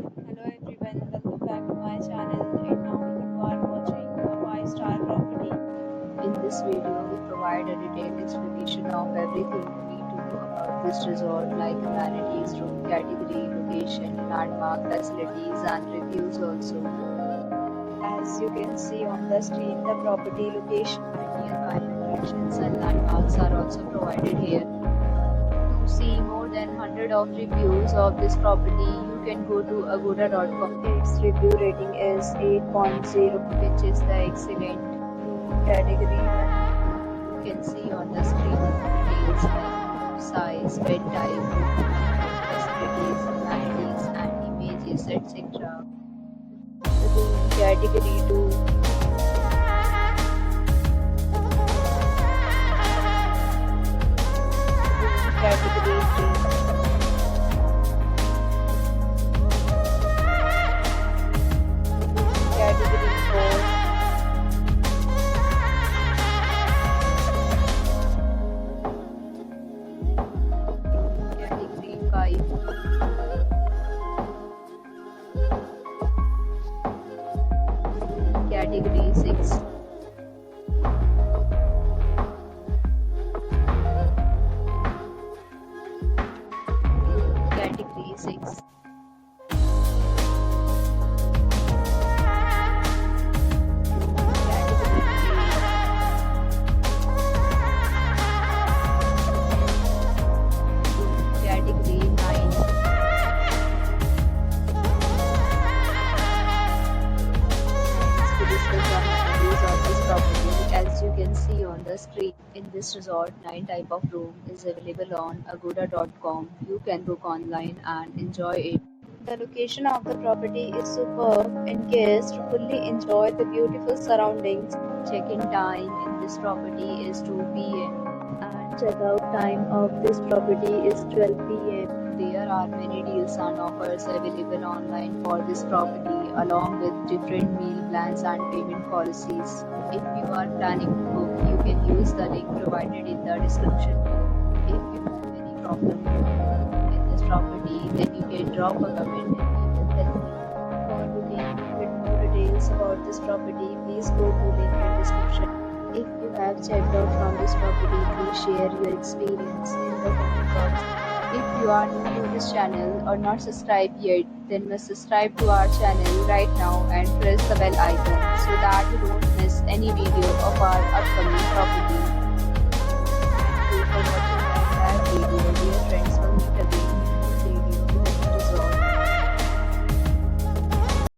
Hello everyone, welcome back to my channel. Right now you are watching a 5-star property. In this video, we provide a detailed explanation of everything you need to know about this resort, like amenities, room category, location, landmark, facilities, and reviews also. As you can see on the screen, the property location And nearby attractions and landmarks are also provided here. To see more than 100 of reviews of this property, you can go to agoda.com. its review rating is 8.0, which is the excellent. category 1. You can see on the screen details like size, bed type, facilities, amenities, and images, etc. Room category 2. Category 3. Category 4. Category 5. Category 6. Category 6. Category 9. To discuss the amenities of this property, as you can see on the screen, in this resort, 9 type of room is available on agoda.com. You can book online and enjoy it. The location of the property is superb and guests fully enjoy the beautiful surroundings. Check-in time in this property is 2 p.m. And checkout time of this property is 12 p.m. There are many deals and offers available online for this property, along with different meal plans and payment policies. If you are planning to book, you can use the link provided in the description below. If you have any problem in this property, then you can drop a comment and we will help you. For booking with more details about this property, please go to link in description. If you have checked out from this property, please share your experience in the comment box. If you are new to this channel or not subscribed yet, then must subscribe to our channel right now and press the bell icon so that you don't miss any video of our upcoming property.